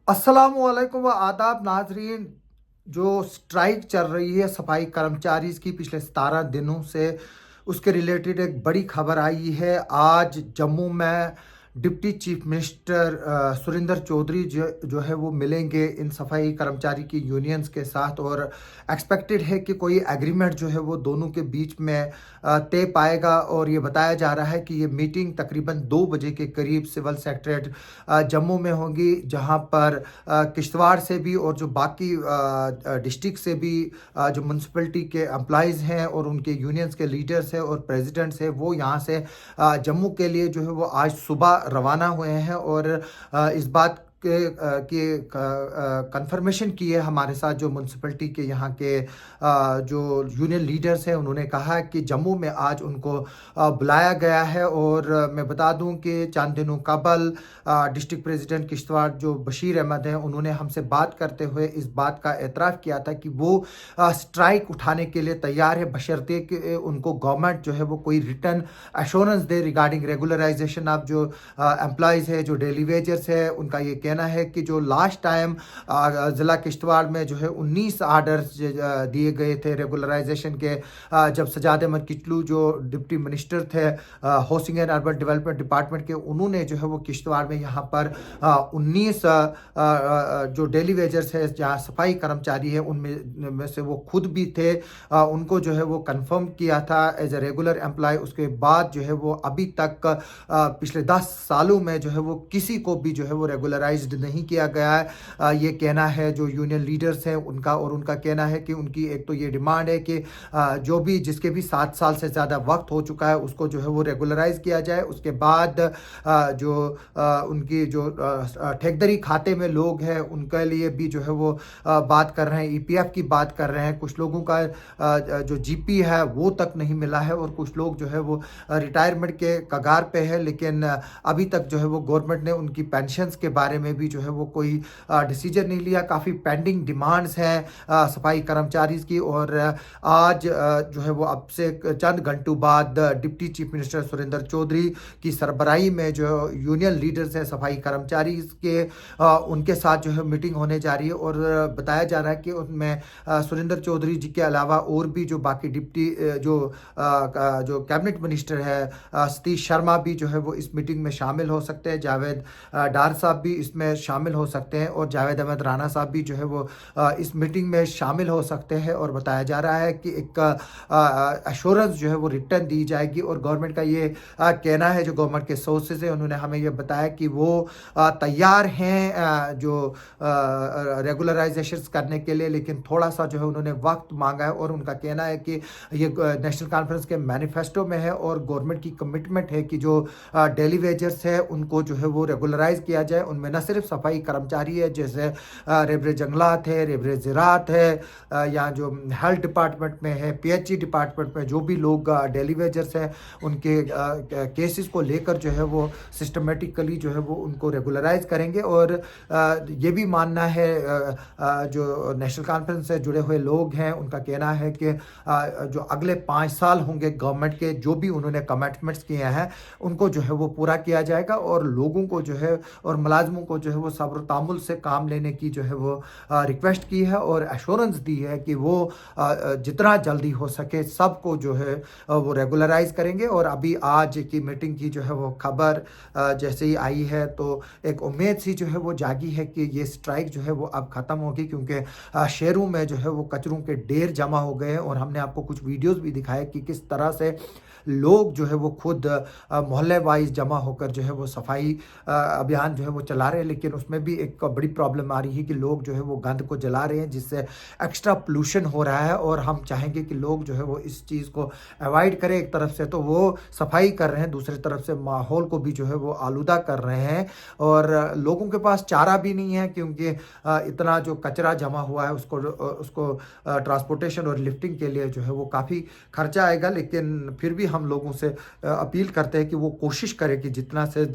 अस्सलामुअलैकुम व आदाब नाजरीन। जो स्ट्राइक चल रही है सफाई कर्मचारी की पिछले 17 दिनों से, उसके रिलेटेड एक बड़ी खबर आई है। आज जम्मू में deputy chief minister Surinder Choudhary जो है वो मिलेंगे इन सफाई कर्मचारी की यूनियंस के साथ, और एक्सपेक्टेड है कि कोई एग्रीमेंट जो है वो दोनों के बीच में तय पाएगा। और ये बताया जा रहा है कि ये मीटिंग तकरीबन 2 बजे के करीब सिविल सेक्रेटरीट जम्मू में होगी, जहां पर किश्तवाड़ से भी और जो बाकी डिस्ट्रिक्ट से भी जो म्यूनसिपलिटी के एम्प्लॉयज़ हैं और उनके यूनियंस के लीडर्स हैं और प्रेसिडेंट्स हैं, वो यहाँ से जम्मू के लिए जो है वो आज सुबह रवाना हुए हैं। और इस बात के कंफर्मेशन की है हमारे साथ जो म्यूनसिपलिटी के यहाँ के जो यूनियन लीडर्स हैं। उन्होंने कहा कि जम्मू में आज उनको बुलाया गया है। और मैं बता दूं कि चंद दिनों कबल डिस्ट्रिक्ट प्रेसिडेंट किश्तवाड़ जो बशीर अहमद हैं, उन्होंने हमसे बात करते हुए इस बात का एतराफ़ किया था कि वो स्ट्राइक उठाने के लिए तैयार है, बशर्ते कि उनको गवर्नमेंट जो है वो कोई रिटर्न एश्योरेंस दे रिगार्डिंग रेगुलराइजेशन ऑफ जो एम्प्लॉयज़ है, जो डेली वेजर्स है। उनका ये कहना है कि जो लास्ट टाइम ज़िला किश्तवाड़ में जो है 19 आर्डर्स दिए गए थे रेगुलराइजेशन के, जब सजाद अहमद किचलू जो डिप्टी मिनिस्टर थे housing and urban development department के, उन्होंने जो है वो किश्तवाड़ में यहाँ पर 19 जो डेली वेजर्स है, जहाँ सफाई कर्मचारी है, उनमें में से वो खुद भी थे, उनको जो है वो कंफर्म किया था एज ए रेगुलर एम्प्लॉय। उसके बाद जो है वो अभी तक पिछले 10 सालों में जो है वो किसी को भी जो है वो रेगुलराइज नहीं किया गया है। ये कहना है जो यूनियन लीडर्स हैं उनका, और उनका कहना है कि उनकी एक तो ये डिमांड है कि जो भी जिसके भी 7 साल से ज़्यादा वक्त हो चुका है उसको जो है वो रेगुलराइज किया जाए। उसके बाद जो उनकी जो ठेकेदारी खाते में लोग हैं उनके लिए भी जो है वो बात कर रहे हैं, ईपीएफ की बात कर रहे हैं। कुछ लोगों का जो जीपी है वो तक नहीं मिला है, और कुछ लोग जो है वो रिटायरमेंट के कगार पे है, लेकिन अभी तक जो है वो गवर्नमेंट ने उनकी पेंशन्स के बारे में भी जो है वो कोई डिसीजन नहीं लिया। काफ़ी पेंडिंग डिमांड्स हैं सफाई कर्मचारी की। और आज जो है वो अब से चंद घंटों बाद deputy chief minister Surinder Choudhary की सरबराही में जो यूनियन लीडर्स हैं सफाई कर्मचारी के, उनके साथ जो है मीटिंग होने जा रही है। और बताया जा रहा है कि उनमें सुरिंदर चौधरी जी के अलावा और भी जो बाकी डिप्टी जो कैबिनेट मिनिस्टर है सतीश शर्मा भी जो है वो इस मीटिंग में शामिल हो सकते हैं। जावेद डार साहब भी इसमें शामिल हो सकते हैं, और जावेद अहमद राना साहब भी जो है वो इस मीटिंग में शामिल हो सकते हैं। और बताया जा रहा है कि एक एश्योरेंस जो है वो रिटर्न दी जाएगी। और गवर्नमेंट का ये कहना है, जो गवर्नमेंट के सोर्सेज हैं उन्होंने हमें ये बताया कि वो तैयार हैं जो रेगुलराइजेशन करने के लिए, लेकिन थोड़ा सा जो है उन्होंने वक्त मांगा है। और उनका कहना है कि ये नेशनल कॉन्फ्रेंस के मैनिफेस्टो में है और गवर्नमेंट की कमिटमेंट है कि जो डेली वेजर्स है उनको जो है वो रेगुलराइज किया जाए। उनमें न सिर्फ सफाई कर्मचारी है, जैसे रेबरे जंगलात है, रेबरे ज़राअत है, या जो हेल्थ डिपार्टमेंट में है, पीएचई डिपार्टमेंट में जो भी लोग डेली वेजर्स हैं, उनके केसेस को लेकर जो है वो सिस्टमेटिकली जो है वो उनको रेगुलराइज करेंगे। और ये भी मानना है जो नेशनल कॉन्फ्रेंस से जुड़े हुए लोग हैं, उनका कहना है कि जो अगले 5 साल होंगे गवर्नमेंट के, जो भी उन्होंने कमिटमेंट्स किए हैं उनको जो है वो पूरा किया जाएगा। और लोगों को जो है और मुलाजमों को जो है वो सब्र तामुल से काम लेने की जो है वो रिक्वेस्ट की है, और एश्योरेंस दी है कि वो जितना जल्दी हो सके सबको जो है वो रेगुलराइज करेंगे। और अभी आज की मीटिंग की जो है वो खबर जैसे ही आई है, तो एक उम्मीद सी जो है वो जागी है कि ये स्ट्राइक जो है वो अब ख़त्म होगी, क्योंकि शहरों में जो है वो कचरों के ढेर जमा हो गए हैं। और हमने आपको कुछ वीडियोज़ भी दिखाए कि किस तरह से लोग जो है वो खुद मोहल्ले वाइज जमा होकर जो है वो सफाई अभियान जो है वो चला रहे हैं। लेकिन उसमें भी एक बड़ी प्रॉब्लम आ रही है कि लोग जो है वो गंद को जला रहे हैं, जिससे एक्स्ट्रा पोल्यूशन हो रहा है। और हम चाहेंगे कि लोग जो है वो इस चीज़ को अवॉइड करें। एक तरफ से तो वो सफाई कर रहे हैं, दूसरी तरफ से माहौल को भी जो है वो आलूदा कर रहे हैं। और लोगों के पास चारा भी नहीं है, क्योंकि इतना जो कचरा जमा हुआ है उसको ट्रांसपोर्टेशन और लिफ्टिंग के लिए जो है वो काफ़ी खर्चा आएगा। लेकिन फिर भी हम हम लोगों से अपील करते हैं कि वो कोशिश करें कि जितना से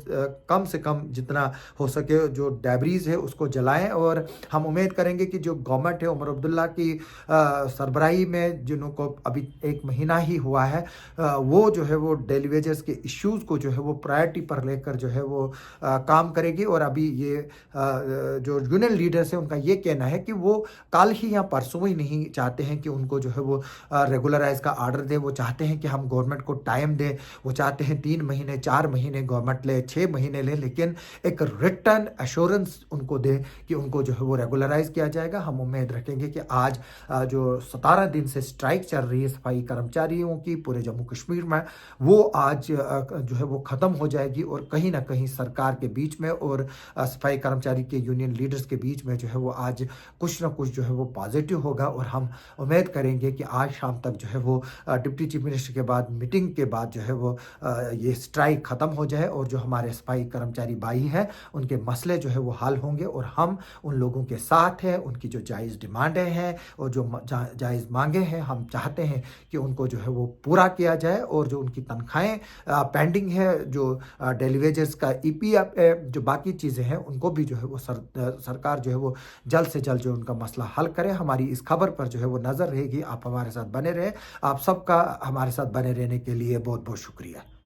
कम जितना हो सके जो डेब्रीज है उसको जलाएं। और हम उम्मीद करेंगे कि जो गवर्नमेंट है उमर अब्दुल्ला की सरबराही में जिनको अभी 1 महीना ही हुआ है, वो जो है वो डेली वेजेस के इश्यूज़ को जो है वो प्रायोरिटी पर लेकर जो है वो काम करेगी। और अभी ये जो यूनियन लीडर्स हैं उनका ये कहना है कि वो कल ही या परसों ही नहीं चाहते हैं कि उनको जो है वो रेगुलराइज का आर्डर दे। वो चाहते हैं कि हम गवर्नमेंट को टाइम दें। वो चाहते हैं 3 महीने 4 महीने गवर्नमेंट ले, 6 महीने ले, लेकिन एक रिटर्न एश्योरेंस उनको दे कि उनको जो है वो रेगुलराइज किया जाएगा। हम उम्मीद रखेंगे कि आज जो 17 दिन से स्ट्राइक चल रही है सफाई कर्मचारियों की पूरे जम्मू कश्मीर में, वो आज जो है वो ख़त्म हो जाएगी। और कहीं ना कहीं सरकार के बीच में और सफाई कर्मचारी के यूनियन लीडर्स के बीच में जो है वो आज कुछ ना कुछ जो है वो पॉजिटिव होगा। और हम उम्मीद करेंगे कि आज शाम तक जो है वो डिप्टी चीफ मिनिस्टर के बाद मीटिंग के बाद जो है वो ये स्ट्राइक ख़त्म हो जाए और जो हमारे सफाई कर्मचारी भाई हैं उनके मसले जो है वो हल होंगे। और हम उन लोगों के साथ हैं, उनकी जो जायज़ डिमांडें हैं और जो जायज़ मांगे हैं, हम चाहते हैं कि उनको जो है वो पूरा किया जाए। और जो उनकी तनख्वाहें पेंडिंग है, जो डेली वेजेस का ईपीएफ जो बाकी चीज़ें हैं, उनको भी जो है वो सरकार जो है वो जल्द से जल्द जो उनका मसला हल करे। हमारी इस खबर पर जो है वो नज़र रहेगी। आप हमारे साथ बने रहे। आप सबका हमारे साथ बने रहने के लिए बहुत बहुत शुक्रिया।